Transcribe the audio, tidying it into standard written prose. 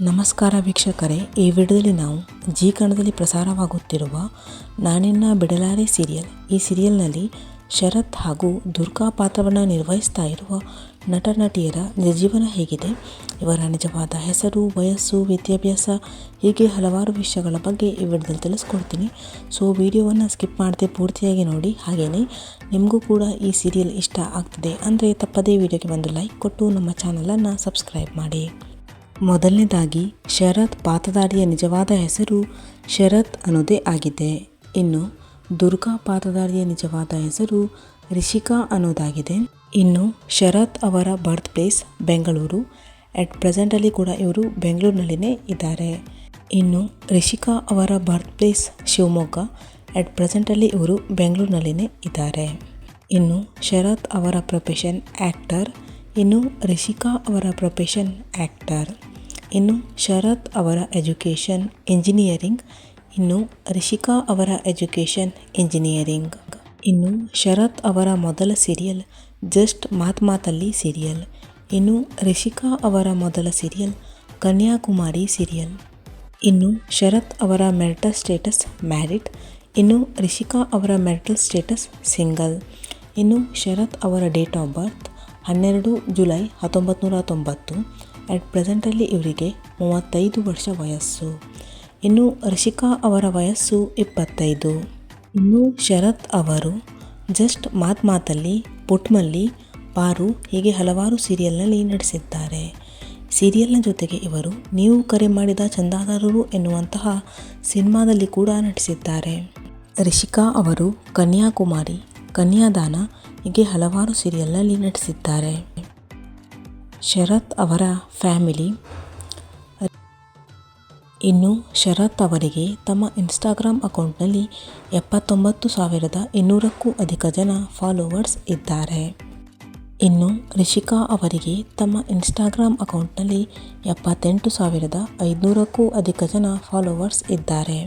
ನಮಸ್ಕಾರ ವೀಕ್ಷಕರೇ, ಈ ವಿಡಿಯೋದಲ್ಲಿ ನಾವು ಜೀ ಕನ್ನಡದಲ್ಲಿ ಪ್ರಸಾರವಾಗುತ್ತಿರುವ ನಾನಿನ್ನ ಬಿಡಲಾರೆ ಸೀರಿಯಲ್. ಈ ಸೀರಿಯಲ್ನಲ್ಲಿ ಶರತ್ ಹಾಗೂ ದುರ್ಗಾ ಪಾತ್ರವನ್ನು ನಿರ್ವಹಿಸ್ತಾ ಇರುವ ನಟ ನಟಿಯರ ನಿಜಜೀವನ ಹೇಗಿದೆ, ಇವರ ನಿಜವಾದ ಹೆಸರು, ವಯಸ್ಸು, ವಿದ್ಯಾಭ್ಯಾಸ ಹೀಗೆ ಹಲವಾರು ವಿಷಯಗಳ ಬಗ್ಗೆ ಈ ವಿಡಿಯೋದಲ್ಲಿ ತಿಳಿಸ್ಕೊಡ್ತೀನಿ. ಸೊ ವಿಡಿಯೋವನ್ನು ಸ್ಕಿಪ್ ಮಾಡದೆ ಪೂರ್ತಿಯಾಗಿ ನೋಡಿ. ಹಾಗೆಯೇ ನಿಮಗೂ ಕೂಡ ಈ ಸೀರಿಯಲ್ ಇಷ್ಟ ಆಗ್ತಿದೆ ಅಂದರೆ ತಪ್ಪದೇ ವಿಡಿಯೋಗೆ ಒಂದು ಲೈಕ್ ಕೊಟ್ಟು ನಮ್ಮ ಚಾನಲನ್ನು ಸಬ್ಸ್ಕ್ರೈಬ್ ಮಾಡಿ. ಮೊದಲನೇದಾಗಿ ಶರತ್ ಪಾತ್ರಧಾರಿಯ ನಿಜವಾದ ಹೆಸರು ಶರತ್ ಅನ್ನೋದೇ ಆಗಿದೆ. ಇನ್ನು ದುರ್ಗಾ ಪಾತ್ರಧಾರಿಯ ನಿಜವಾದ ಹೆಸರು ರಿಷಿಕಾ ಅನ್ನೋದಾಗಿದೆ. ಇನ್ನು ಶರತ್ ಅವರ ಬರ್ತ್ ಪ್ಲೇಸ್ ಬೆಂಗಳೂರು. ಅಟ್ ಪ್ರೆಸೆಂಟಲ್ಲಿ ಕೂಡ ಇವರು ಬೆಂಗಳೂರಿನಲ್ಲಿನೇ ಇದ್ದಾರೆ. ಇನ್ನು ರಿಷಿಕಾ ಅವರ ಬರ್ತ್ ಪ್ಲೇಸ್ ಶಿವಮೊಗ್ಗ. ಅಟ್ ಪ್ರೆಸೆಂಟಲ್ಲಿ ಇವರು ಬೆಂಗಳೂರಿನಲ್ಲಿನೇ ಇದ್ದಾರೆ. ಇನ್ನು ಶರತ್ ಅವರ ಪ್ರೊಫೆಷನ್ ಆ್ಯಕ್ಟರ್. ಇನ್ನು ರಿಷಿಕಾ ಅವರ ಪ್ರೊಫೆಷನ್ ಆ್ಯಕ್ಟರ್. ಇನ್ನು ಶರತ್ ಅವರ ಎಜುಕೇಷನ್ ಇಂಜಿನಿಯರಿಂಗ್. ಇನ್ನು ರಿಷಿಕಾ ಅವರ ಎಜುಕೇಷನ್ ಇಂಜಿನಿಯರಿಂಗ್. ಇನ್ನು ಶರತ್ ಅವರ ಮೊದಲ ಸೀರಿಯಲ್ ಜಸ್ಟ್ ಮಾತಲ್ಲಿ ಸೀರಿಯಲ್. ಇನ್ನು ರಿಷಿಕಾ ಅವರ ಮೊದಲ ಸೀರಿಯಲ್ ಕನ್ಯಾಕುಮಾರಿ ಸೀರಿಯಲ್. ಇನ್ನು ಶರತ್ ಅವರ ಮೆರಿಟಲ್ ಸ್ಟೇಟಸ್ ಮ್ಯಾರಿಡ್. ಇನ್ನು ರಿಷಿಕಾ ಅವರ ಮೆರಿಟಲ್ ಸ್ಟೇಟಸ್ ಸಿಂಗಲ್. ಇನ್ನು ಶರತ್ ಅವರ date of birth 12 July 1990. At ಪ್ರೆಸೆಂಟಲ್ಲಿ ಇವರಿಗೆ 35 ವರ್ಷ ವಯಸ್ಸು. ಇನ್ನು ರಿಷಿಕಾ ಅವರ ವಯಸ್ಸು 25. ಇನ್ನು ಶರತ್ ಅವರು ಜಸ್ಟ್ ಮಾತಲ್ಲಿ, ಪುಟ್ಮಲ್ಲಿ, ಪಾರು ಹೀಗೆ ಹಲವಾರು ಸೀರಿಯಲ್ನಲ್ಲಿ ನಟಿಸಿದ್ದಾರೆ. ಸೀರಿಯಲ್ನ ಜೊತೆಗೆ ಇವರು ನೀವು ಕರೆ ಮಾಡಿದ ಚಂದಾದಾರರು ಎನ್ನುವಂತಹ ಸಿನಿಮಾದಲ್ಲಿ ಕೂಡ ನಟಿಸಿದ್ದಾರೆ. ರಿಷಿಕಾ ಅವರು ಕನ್ಯಾಕುಮಾರಿ, ಕನ್ಯಾದಾನ ಹೀಗೆ ಹಲವಾರು ಸೀರಿಯಲ್ನಲ್ಲಿ ನಟಿಸಿದ್ದಾರೆ. ಶರತ್ ಅವರ ಫ್ಯಾಮಿಲಿ. ಇನ್ನು ಶರತ್ ಅವರಿಗೆ ತಮ್ಮ ಇನ್ಸ್ಟಾಗ್ರಾಮ್ ಅಕೌಂಟ್ನಲ್ಲಿ 79,200ಕ್ಕೂ ಅಧಿಕ ಜನ ಫಾಲೋವರ್ಸ್ ಇದ್ದಾರೆ. ಇನ್ನು ರಿಷಿಕಾ ಅವರಿಗೆ ತಮ್ಮ ಇನ್ಸ್ಟಾಗ್ರಾಮ್ ಅಕೌಂಟ್ನಲ್ಲಿ 78,500ಕ್ಕೂ ಅಧಿಕ ಜನ ಫಾಲೋವರ್ಸ್ ಇದ್ದಾರೆ.